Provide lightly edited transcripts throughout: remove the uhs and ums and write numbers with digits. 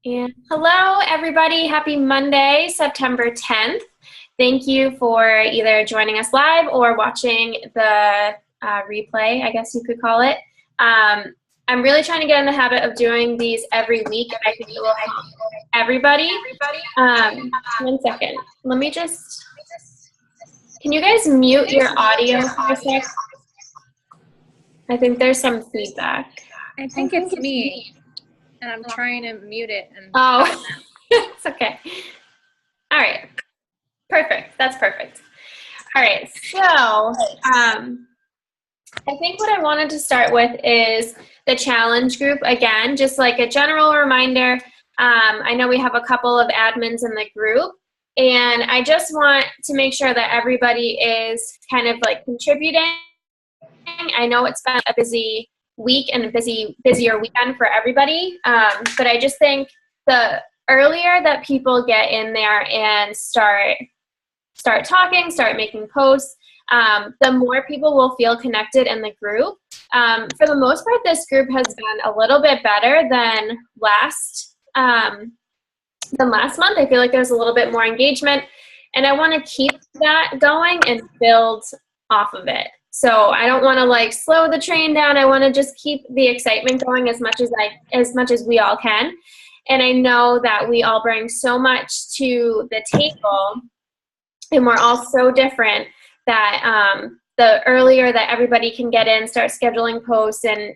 And hello, everybody. Happy Monday, September 10th. Thank you for either joining us live or watching the replay, I guess you could call it. I'm really trying to get in the habit of doing these every week, and I think it will help everybody. 1 second. Let me just, can you guys mute your audio for a sec? I think there's some feedback. I think it's me, and I'm trying to mute it. Oh, it's okay. All right. Perfect. That's perfect. All right. So I think what I wanted to start with is the challenge group. Again, just like a general reminder, I know we have a couple of admins in the group, and I just want to make sure that everybody is kind of like contributing. I know it's been a busy week and a busier weekend for everybody, but I just think the earlier that people get in there and start talking, start making posts, the more people will feel connected in the group. For the most part, this group has been a little bit better than last month. I feel like there's a little bit more engagement, and I want to keep that going and build off of it. So I don't want to like slow the train down. I want to just keep the excitement going as much as we all can. And I know that we all bring so much to the table, and we're all so different that the earlier that everybody can get in, start scheduling posts, and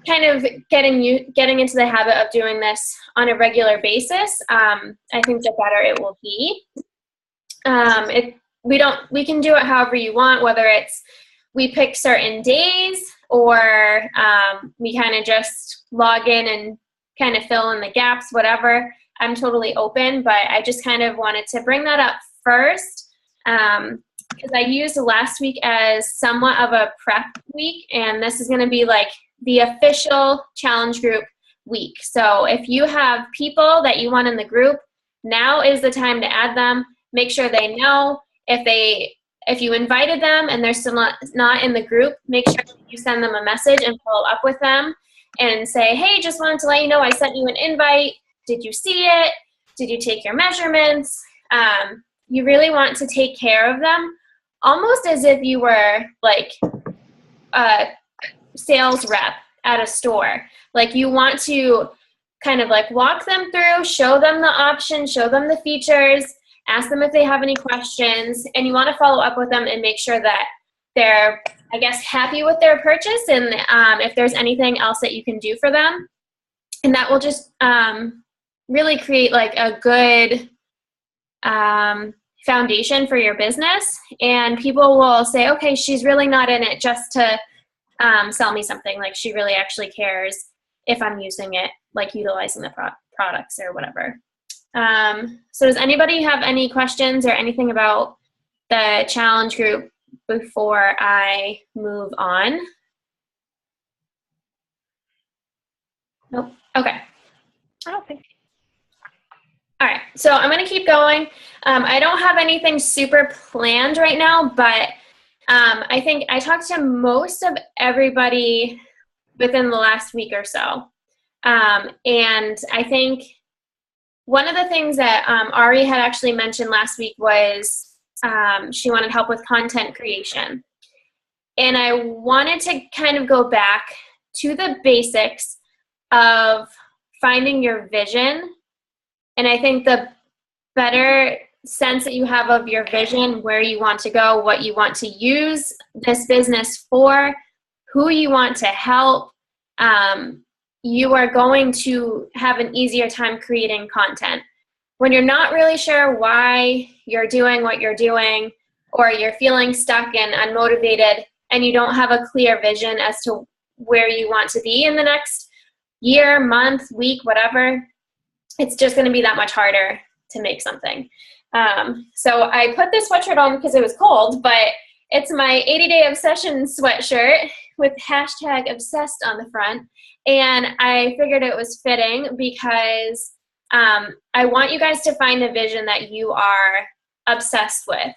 kind of getting into the habit of doing this on a regular basis, I think the better it will be. We can do it however you want, whether it's we pick certain days or we kind of just log in and kind of fill in the gaps, whatever. I'm totally open, but I just kind of wanted to bring that up first because I used last week as somewhat of a prep week, and this is going to be like the official challenge group week. So if you have people that you want in the group, now is the time to add them. Make sure they know. If you invited them and they're still not in the group, make sure you send them a message and follow up with them and say, hey, just wanted to let you know I sent you an invite. Did you see it? Did you take your measurements? You really want to take care of them almost as if you were like a sales rep at a store. Like you want to kind of like walk them through, show them the options, show them the features, ask them if they have any questions, and you want to follow up with them and make sure that they're, I guess, happy with their purchase, and if there's anything else that you can do for them. And that will just really create like a good foundation for your business, and people will say, okay, she's really not in it just to sell me something. Like she really actually cares if I'm using it, like utilizing the products or whatever. So does anybody have any questions or anything about the challenge group before I move on? Nope. Okay. I don't think. All right. So I'm going to keep going. I don't have anything super planned right now, but I think I talked to most of everybody within the last week or so. And I think one of the things that Ari had actually mentioned last week was she wanted help with content creation. And I wanted to kind of go back to the basics of finding your vision. And I think the better sense that you have of your vision, where you want to go, what you want to use this business for, who you want to help, you are going to have an easier time creating content. When you're not really sure why you're doing what you're doing, or you're feeling stuck and unmotivated, and you don't have a clear vision as to where you want to be in the next year, month, week, whatever, it's just going to be that much harder to make something. So I put this sweatshirt on because it was cold, but it's my 80-day obsession sweatshirt with hashtag obsessed on the front. And I figured it was fitting because I want you guys to find a vision that you are obsessed with,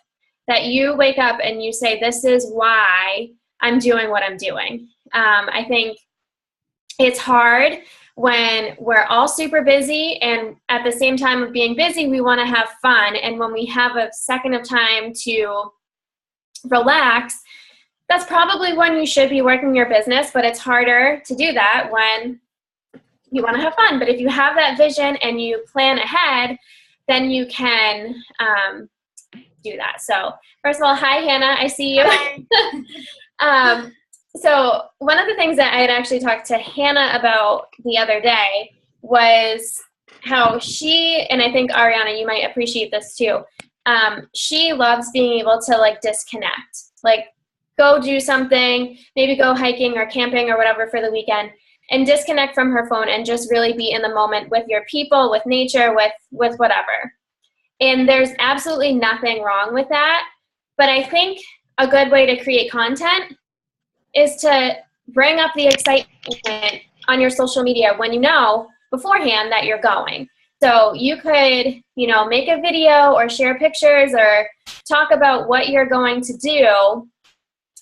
that you wake up and you say, this is why I'm doing what I'm doing. I think it's hard when we're all super busy, and at the same time of being busy, we want to have fun. And when we have a second of time to relax, that's probably when you should be working your business, but it's harder to do that when you want to have fun. But if you have that vision and you plan ahead, then you can do that. So first of all, hi, Hannah, I see you. So one of the things that I had actually talked to Hannah about the other day was how she, and I think Ariana, you might appreciate this too, she loves being able to like disconnect, like go do something, maybe go hiking or camping or whatever for the weekend, and disconnect from her phone and just really be in the moment with your people, with nature, with whatever. And there's absolutely nothing wrong with that. But I think a good way to create content is to bring up the excitement on your social media when you know beforehand that you're going. So you could, make a video or share pictures or talk about what you're going to do,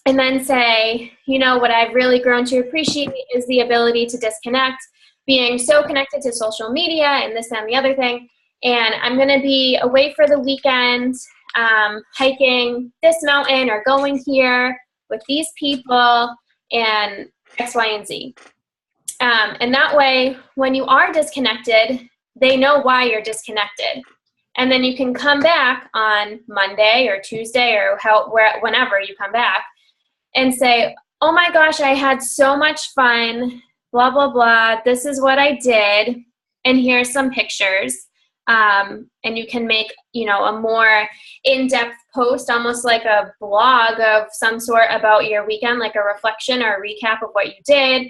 and then say, what I've really grown to appreciate is the ability to disconnect, being so connected to social media and this and the other thing. And I'm going to be away for the weekend, hiking this mountain or going here with these people and X, Y, and Z. And that way, when you are disconnected, they know why you're disconnected. And then you can come back on Monday or Tuesday or whenever you come back and say, oh my gosh, I had so much fun, blah, blah, blah. This is what I did. And here's some pictures. And you can make, a more in-depth post, almost like a blog of some sort about your weekend, like a reflection or a recap of what you did,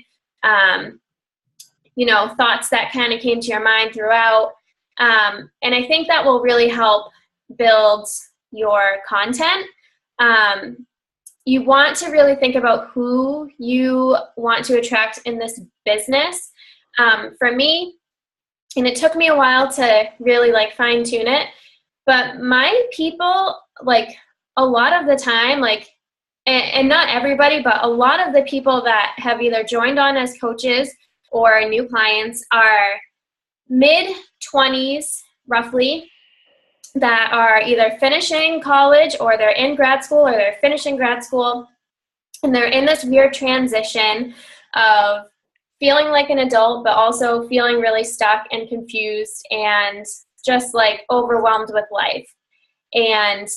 thoughts that kind of came to your mind throughout. And I think that will really help build your content. You want to really think about who you want to attract in this business. For me, and it took me a while to really fine tune it, but my people, a lot of the time, and not everybody, but a lot of the people that have either joined on as coaches or new clients are mid-20s, roughly, that are either finishing college or they're in grad school or they're finishing grad school, and they're in this weird transition of feeling like an adult, but also feeling really stuck and confused and just overwhelmed with life. And,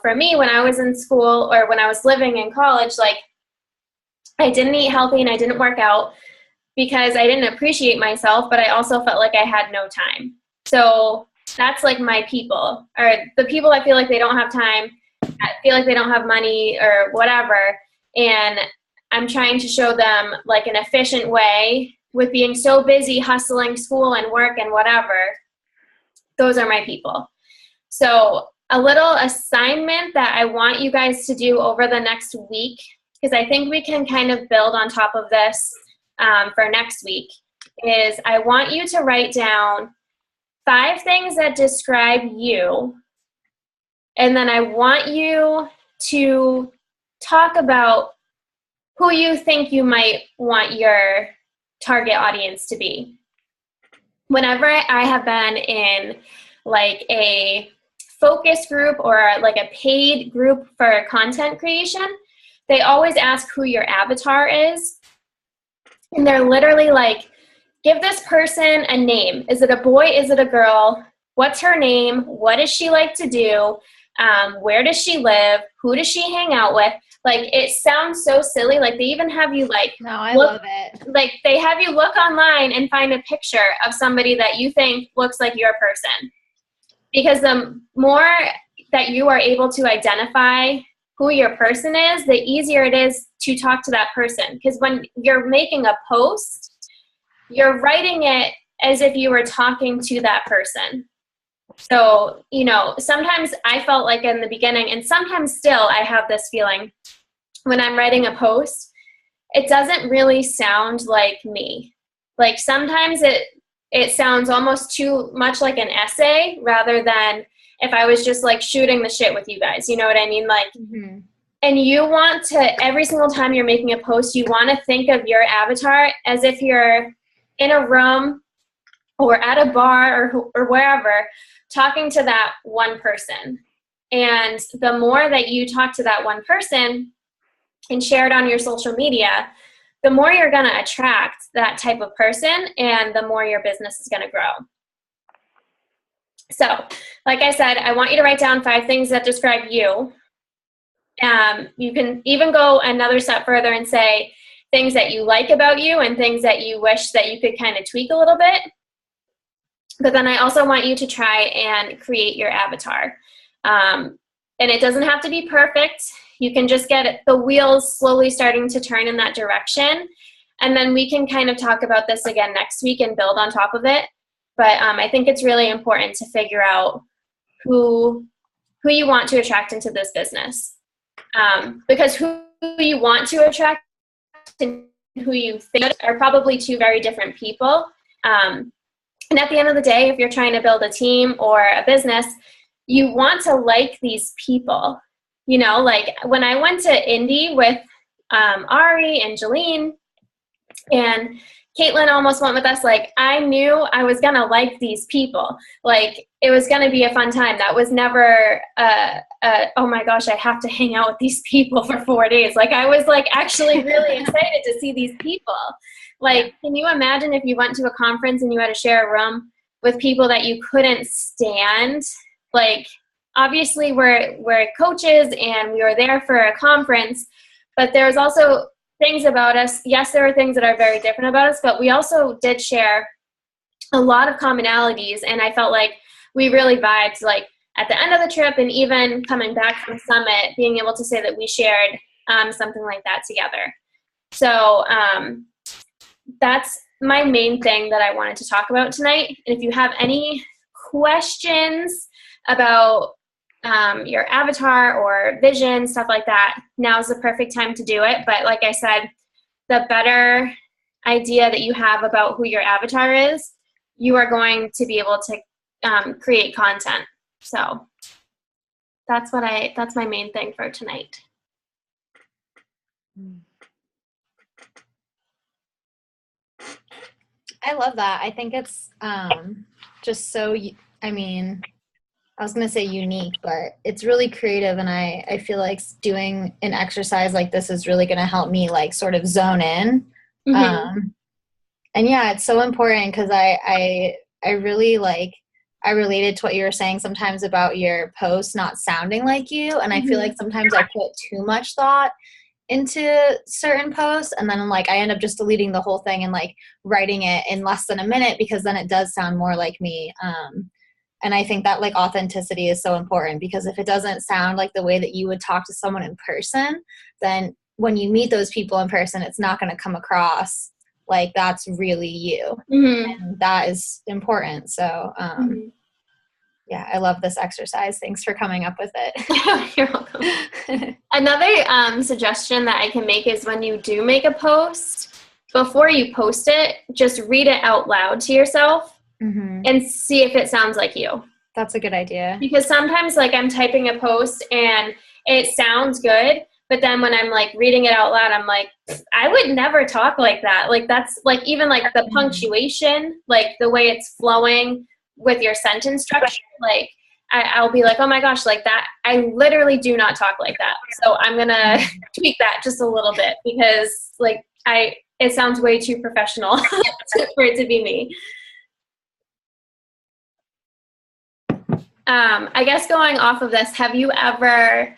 for me, when I was in school or when I was living in college, I didn't eat healthy and I didn't work out because I didn't appreciate myself, but I also felt like I had no time. So that's my people, or the people that feel like they don't have time, feel like they don't have money or whatever. And I'm trying to show them an efficient way with being so busy hustling school and work and whatever. Those are my people. So a little assignment that I want you guys to do over the next week, because I think we can kind of build on top of this for next week, is I want you to write down 5 things that describe you. And then I want you to talk about who you think you might want your target audience to be. Whenever I have been in a focus group or a paid group for content creation, they always ask who your avatar is. And they're literally give this person a name. Is it a boy? Is it a girl? What's her name? What does she like to do? Where does she live? Who does she hang out with? It sounds so silly. They even have you No, I love it. They have you look online and find a picture of somebody that you think looks like your person. Because the more that you are able to identify who your person is, the easier it is to talk to that person. Because when you're making a post, you're writing it as if you were talking to that person. So, sometimes I felt in the beginning, and sometimes still I have this feeling when I'm writing a post, it doesn't really sound like me. Sometimes it sounds almost too much like an essay rather than if I was just shooting the shit with you guys. You know what I mean? Mm-hmm. And you want to, every single time you're making a post, you want to think of your avatar as if you're in a room or at a bar or wherever, talking to that one person. And the more that you talk to that one person and share it on your social media, the more you're going to attract that type of person and the more your business is going to grow. So, like I said, I want you to write down 5 things that describe you. You can even go another step further and say things that you like about you and things that you wish that you could kind of tweak a little bit. But then I also want you to try and create your avatar. And it doesn't have to be perfect. You can just get the wheels slowly starting to turn in that direction. And then we can kind of talk about this again next week and build on top of it. But I think it's really important to figure out who you want to attract into this business. Because who you want to attract and who you think are probably 2 very different people. And at the end of the day, if you're trying to build a team or a business, you want to like these people. You know, like when I went to Indy with Ari and Jolene, and Caitlin almost went with us, like I knew I was going to like these people. Like it was going to be a fun time. That was never, oh my gosh, I have to hang out with these people for 4 days. Like I was like actually really excited to see these people. Like, can you imagine if you went to a conference and you had to share a room with people that you couldn't stand? Like, obviously we're coaches and we were there for a conference, but there's also things about us. Yes, there are things that are very different about us, but we also did share a lot of commonalities, and I felt like we really vibed, like at the end of the trip and even coming back from Summit, being able to say that we shared something like that together. So that's my main thing that I wanted to talk about tonight. And if you have any questions about your avatar or vision, stuff like that, now's the perfect time to do it. But like I said, the better idea that you have about who your avatar is, you are going to be able to create content. So that's my main thing for tonight. I love that. I think it's just so, I mean, I was going to say unique, but it's really creative. And I feel like doing an exercise like this is really going to help me like sort of zone in. Mm-hmm. And yeah, it's so important because I really like, I related to what you were saying sometimes about your posts not sounding like you. And I feel like sometimes I put too much thought into certain posts, and then like I end up just deleting the whole thing and like writing it in less than a minute because then it does sound more like me. And I think that like authenticity is so important, because if it doesn't sound like the way that you would talk to someone in person, then when you meet those people in person, it's not going to come across like that's really you. And that is important. So yeah, I love this exercise. Thanks for coming up with it. You're welcome. Another suggestion that I can make is when you do make a post, before you post it, just read it out loud to yourself and see if it sounds like you. That's a good idea. Because sometimes like I'm typing a post and it sounds good, but then when I'm like reading it out loud, I'm like, I would never talk like that. Like that's like even like the punctuation, like the way it's flowing with your sentence structure, like I'll be like, oh my gosh, like that, I literally do not talk like that. So I'm gonna tweak that just a little bit because like it sounds way too professional for it to be me. I guess going off of this, have you ever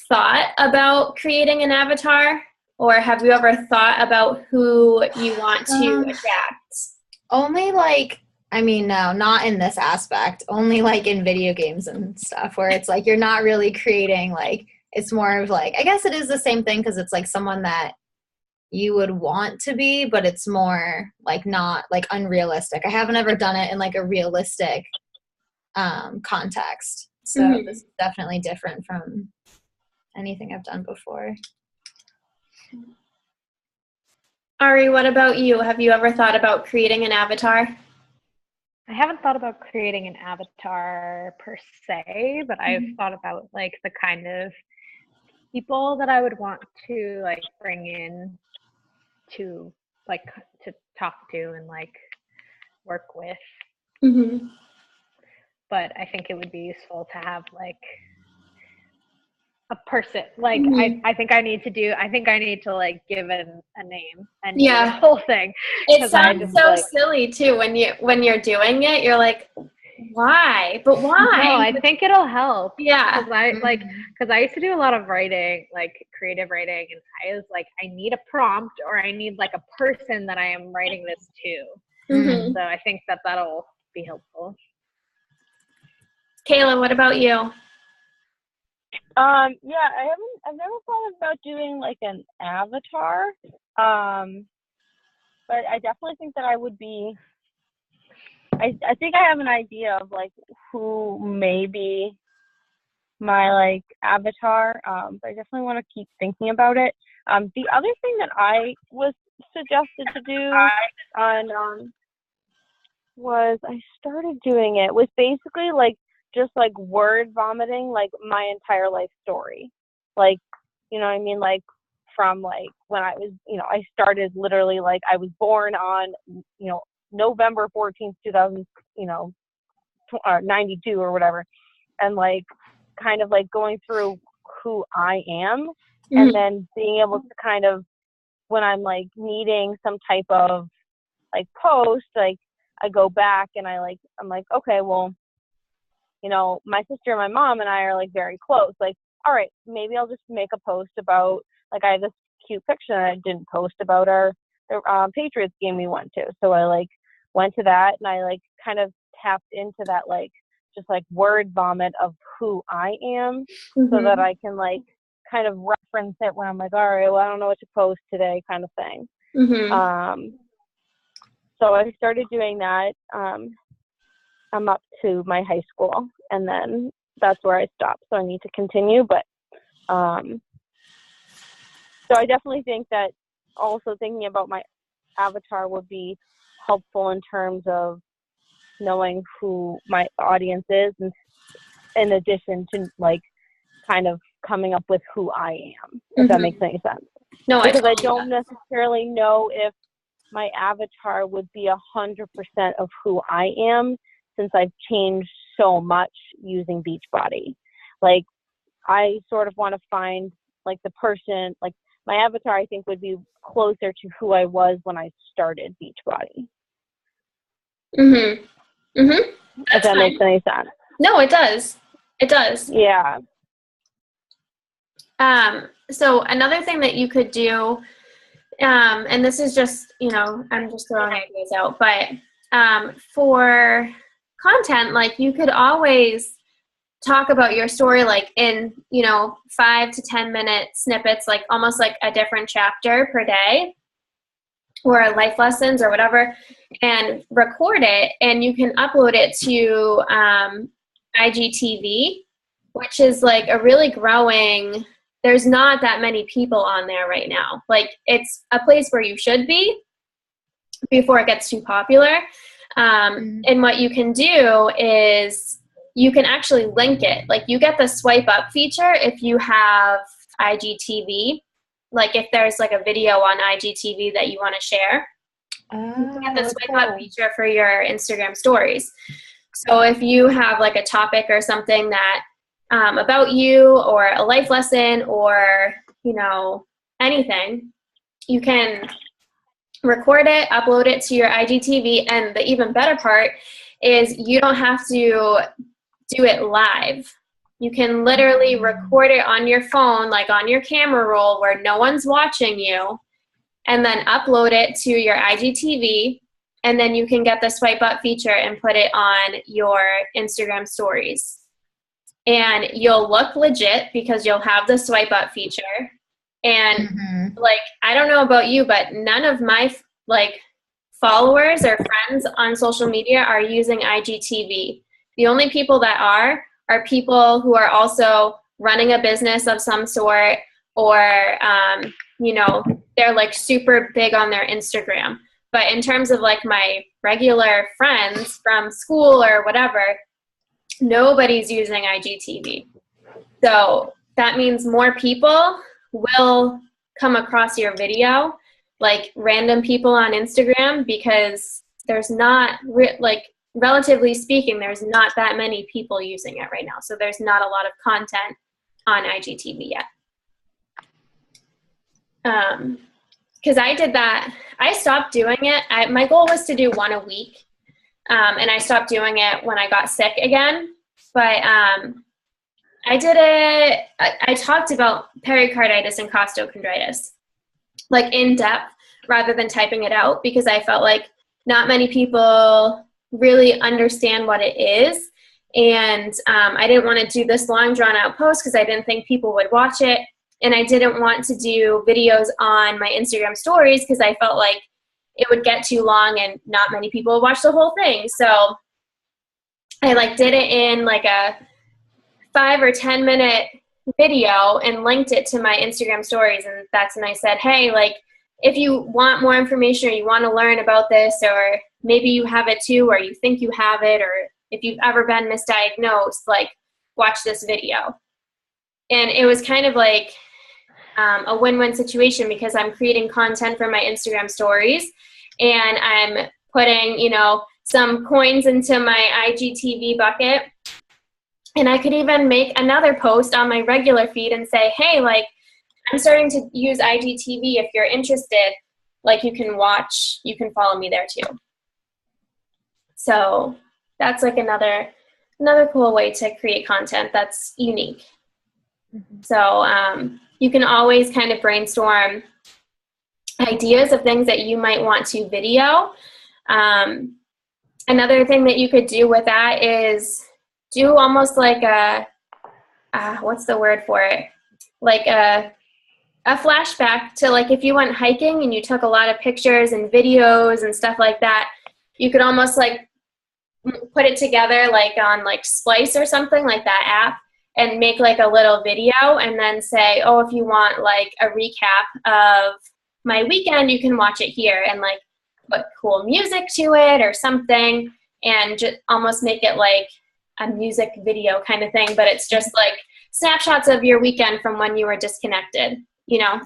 thought about creating an avatar, or have you ever thought about who you want to attract? Only like, I mean, no, not in this aspect, only like in video games and stuff where it's like you're not really creating, like it's more of like, I guess it is the same thing because it's like someone that you would want to be, but it's more like not like unrealistic. I haven't ever done it in like a realistic context. So this is definitely different from anything I've done before. Ari, what about you? Have you ever thought about creating an avatar? I haven't thought about creating an avatar per se, but I've thought about like the kind of people that I would want to like bring in to like to talk to and like work with. Mm-hmm. But I think it would be useful to have like a person. Like Mm-hmm. I think I need to like give it a name and do Yeah. the whole thing. It 'Cause I sounds just, so like, silly too when you're doing it. You're like, why? But no, why? I think it'll help. Yeah. Because I used to do a lot of writing, like creative writing, and I was like, I need a prompt or I need like a person that I am writing this to. Mm-hmm. So I think that'll be helpful. Kayla, what about you? Yeah, I've never thought about doing like an avatar. But I definitely think that I would be, I think I have an idea of like who may be my like avatar. But I definitely want to keep thinking about it. The other thing that I was suggested to do on was I started doing it was basically like just like word vomiting like my entire life story. Like, you know what I mean? Like from like when I was, I started literally like I was born on, November 14th, 2000, 92 or whatever. And like kind of like going through who I am and then being able to kind of when I'm like needing some type of like post, like I go back and I'm like, okay, well, my sister and my mom and I are like very close. Like, all right, maybe I'll just make a post about like I have this cute picture that I didn't post about the Patriots game we went to. So I like went to that and I like kind of tapped into that like just like word vomit of who I am so that I can like kind of reference it when I'm like, all right, well, I don't know what to post today kind of thing. So I started doing that. I'm up to my high school, and then that's where I stopped. So I need to continue. But so I definitely think that also thinking about my avatar would be helpful in terms of knowing who my audience is, and in addition to like kind of coming up with who I am, if that makes any sense. No, because I don't necessarily know if my avatar would be 100% of who I am since I've changed so much using Beachbody. Like, I sort of want to find, like, the person, like, my avatar, I think, would be closer to who I was when I started Beachbody. If that makes any sense. No, it does. It does. Yeah. So another thing that you could do, and this is just, I'm just throwing ideas out, but for content, like you could always talk about your story like in, 5 to 10 minute snippets, like almost like a different chapter per day or life lessons or whatever, and record it, and you can upload it to IGTV, which is like a really growing, there's not that many people on there right now. Like it's a place where you should be before it gets too popular. And what you can do is you can actually link it. Like you get the swipe up feature if you have IGTV. Like if there's like a video on IGTV that you want to share, you can get the swipe up feature for your Instagram stories. So if you have like a topic or something that about you or a life lesson or, anything, you can record it, upload it to your IGTV. And the even better part is you don't have to do it live. You can literally record it on your phone, like on your camera roll where no one's watching you, and then upload it to your IGTV. And then you can get the swipe up feature and put it on your Instagram stories. And you'll look legit because you'll have the swipe up feature. And like, I don't know about you, but none of my like followers or friends on social media are using IGTV. The only people that are people who are also running a business of some sort, or, they're like super big on their Instagram. But in terms of like my regular friends from school or whatever, nobody's using IGTV. So that means more people will come across your video like random people on Instagram, because there's not like, relatively speaking, there's not that many people using it right now. So there's not a lot of content on IGTV yet. Because I did that. I stopped doing it. My goal was to do one a week. And I stopped doing it when I got sick again. But I did it. I talked about pericarditis and costochondritis, like in depth, rather than typing it out, because I felt like not many people really understand what it is. And I didn't want to do this long drawn out post because I didn't think people would watch it. And I didn't want to do videos on my Instagram stories because I felt like it would get too long and not many people would watch the whole thing. So I like did it in like a 5 or 10 minute video and linked it to my Instagram stories. And that's when I said, hey, like, if you want more information or you want to learn about this, or maybe you have it too, or you think you have it, or if you've ever been misdiagnosed, like, watch this video. And it was kind of like a win-win situation, because I'm creating content for my Instagram stories and I'm putting, you know, some coins into my IGTV bucket. And I could even make another post on my regular feed and say, hey, like, I'm starting to use IGTV. If you're interested, like, you can watch, you can follow me there too. So that's like another cool way to create content that's unique. Mm-hmm. So you can always kind of brainstorm ideas of things that you might want to video. Another thing that you could do with that is do almost like a, what's the word for it? Like a flashback to, like, if you went hiking and you took a lot of pictures and videos and stuff like that, you could almost like put it together like on like Splice or something like that app, and make like a little video and then say, oh, if you want like a recap of my weekend, you can watch it here, and like put cool music to it or something, and just almost make it like a music video kind of thing, but it's just like snapshots of your weekend from when you were disconnected, you know?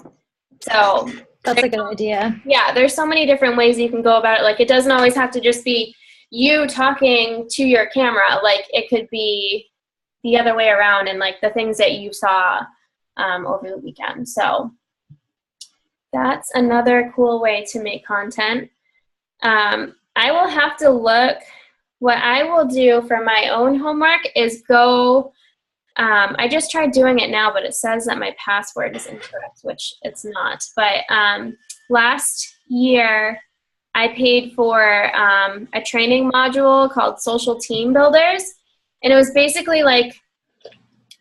So that's a good idea. Yeah, there's so many different ways you can go about it. Like, it doesn't always have to just be you talking to your camera. Like, it could be the other way around, and like the things that you saw over the weekend. So that's another cool way to make content. I will have to look. What I will do for my own homework is go, I just tried doing it now, but it says that my password is incorrect, which it's not. But last year, I paid for a training module called Social Team Builders. And it was basically like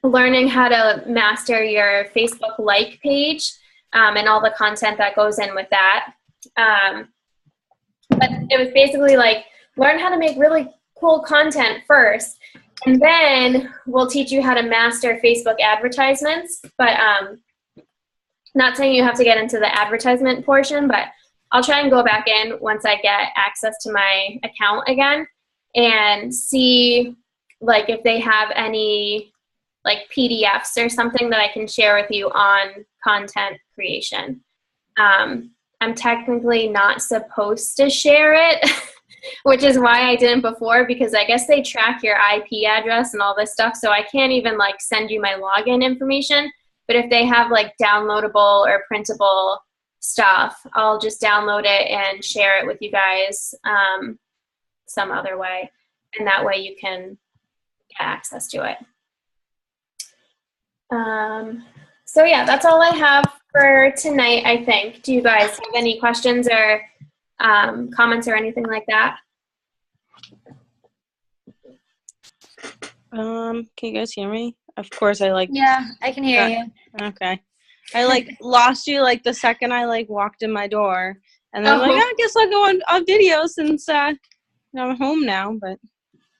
learning how to master your Facebook like page and all the content that goes in with that. But it was basically like, learn how to make really cool content first, and then we'll teach you how to master Facebook advertisements. But not saying you have to get into the advertisement portion, but I'll try and go back in once I get access to my account again and see like if they have any like PDFs or something that I can share with you on content creation. I'm technically not supposed to share it, which is why I didn't before, because I guess they track your IP address and all this stuff, so I can't even like send you my login information. But if they have like downloadable or printable stuff, I'll just download it and share it with you guys some other way, and that way you can get access to it. So yeah, that's all I have for tonight, I think. Do you guys have any questions or comments or anything like that? Can you guys hear me? Of course, Yeah, I can hear you. Okay. I lost you the second I walked in my door, and then I'm I guess I'll go on video since I'm home now, but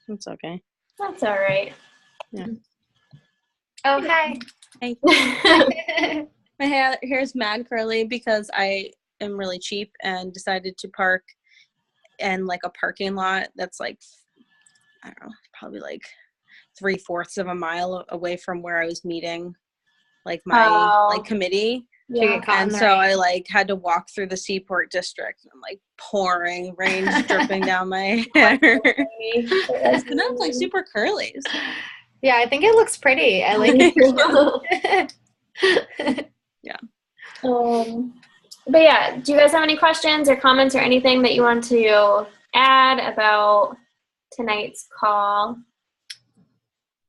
it's okay. That's all right. Yeah. Okay. Hey. My hair's mad curly because I am really cheap and decided to park in a parking lot that's I don't know, probably 3/4 of a mile away from where I was meeting my committee. Did you get caught in And the so rain? I like had to walk through the Seaport district and like pouring rain dripping down my hair. And that's like super curly. So. Yeah, I think it looks pretty. I like it. But yeah, do you guys have any questions or comments or anything that you want to add about tonight's call?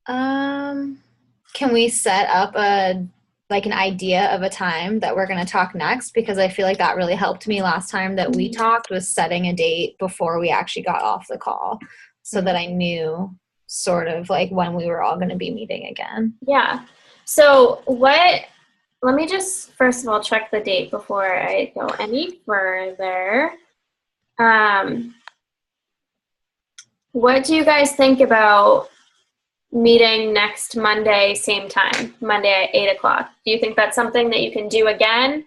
Can we set up an idea of a time that we're going to talk next? Because I feel like that really helped me last time that we talked, was setting a date before we actually got off the call so that I knew sort of like when we were all going to be meeting again. Yeah. So let me just first of all check the date before I go any further. What do you guys think about meeting next Monday, same time, Monday at 8 o'clock? Do you think that's something that you can do again?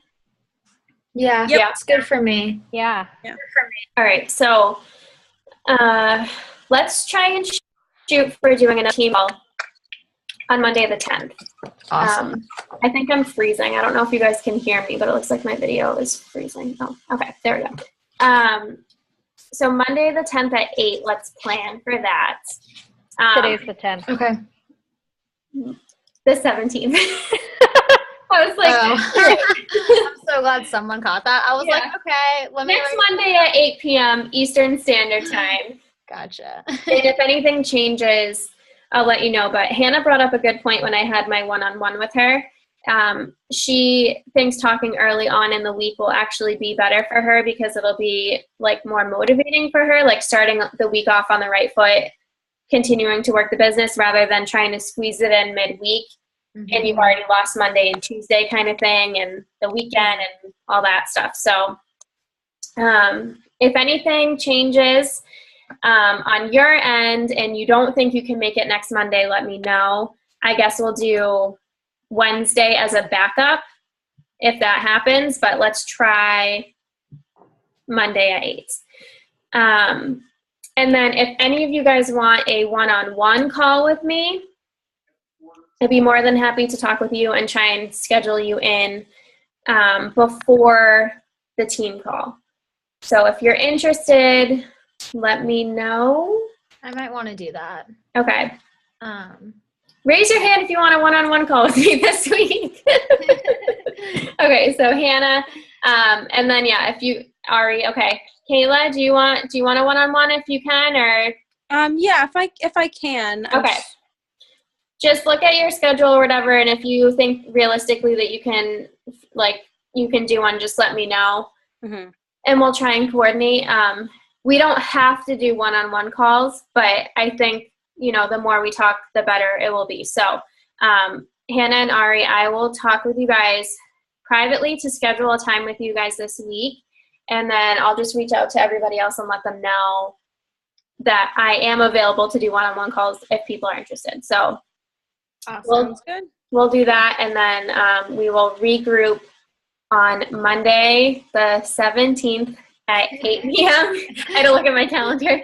Yeah, Yep. it's good for me. Yeah. All right, so let's try and shoot for doing another team call on Monday the 10th. Awesome. I think I'm freezing. I don't know if you guys can hear me, but it looks like my video is freezing. Oh, okay, there we go. So Monday the 10th at 8, let's plan for that. Today's the 10th. Okay. The 17th. I was like, Oh. all right. I'm so glad someone caught that. I was Yeah. like, okay, let me Next write- Monday at 8 p.m. Eastern Standard Time. Gotcha. And if anything changes, I'll let you know. But Hannah brought up a good point when I had my one-on-one with her. She thinks talking early on in the week will actually be better for her because it'll be like more motivating for her, like starting the week off on the right foot, continuing to work the business rather than trying to squeeze it in midweek. And you've already lost Monday and Tuesday kind of thing and the weekend and all that stuff. So if anything changes on your end and you don't think you can make it next Monday, let me know. I guess we'll do Wednesday as a backup if that happens, but let's try Monday at 8. And then if any of you guys want a one-on-one call with me, I'd be more than happy to talk with you and try and schedule you in before the team call. So if you're interested, let me know. I might want to do that. Okay. Um, Raise your hand if you want a one-on-one call with me this week. Okay, so Hannah, and then yeah, if you Ari, okay. Kayla, do you want a one-on-one if you can, or Yeah, if I can. okay. Just look at your schedule or whatever, and if you think realistically that you can do one, just let me know, Mm-hmm. and we'll try and coordinate. We don't have to do one-on-one calls, but I think, the more we talk, the better it will be. So, Hannah and Ari, I will talk with you guys privately to schedule a time with you guys this week, and then I'll just reach out to everybody else and let them know that I am available to do one-on-one calls if people are interested. So. awesome. Sounds good. We'll do that, and then we will regroup on Monday, the 17th at 8 p.m. I had to look at my calendar,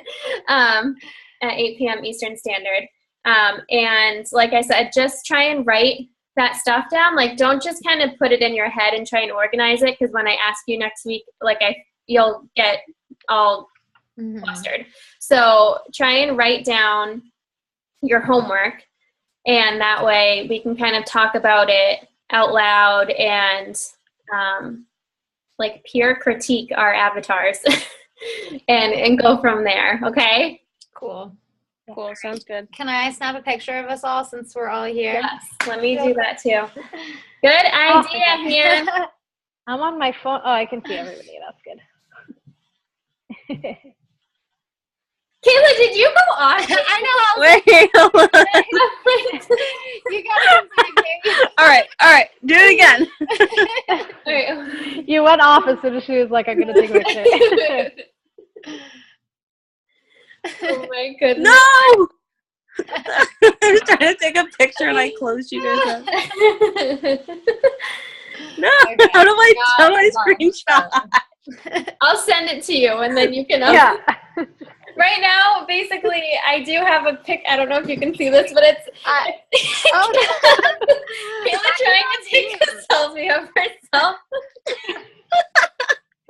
at 8 p.m. Eastern Standard. And like I said, just try and write that stuff down. Like, don't just kind of put it in your head and try and organize it, because when I ask you next week, you'll get all flustered. So try and write down your homework, and that way we can kind of talk about it out loud and peer critique our avatars and go from there. Okay? Cool. Cool. Sounds good. Can I snap a picture of us all since we're all here? Yes. Let me do that too. Good idea, Hannah. I'm on my phone. Oh, I can see everybody. That's good. Kayla, did you go on? I know. Wait. Hold on. You gotta continue. All right. Do it again. All right. You went off as soon as she was like, I'm going to take a picture. Oh my goodness. No. I was trying to take a picture and I closed you guys up. No. Okay. How do I screenshot? I'll send it to you and then you can Yeah. Right now, basically, I do have a pic. I don't know if you can see this, but it's Kayla trying to take a selfie of herself.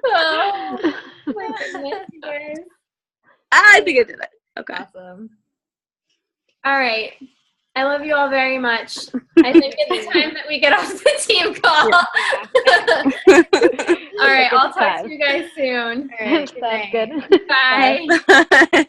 Oh my goodness, you guys. I think I did it. Okay. Awesome. All right. I love you all very much. I think it's time that we get off the team call. All right. I'll talk to you guys soon. All right, Sounds good. Bye. Bye.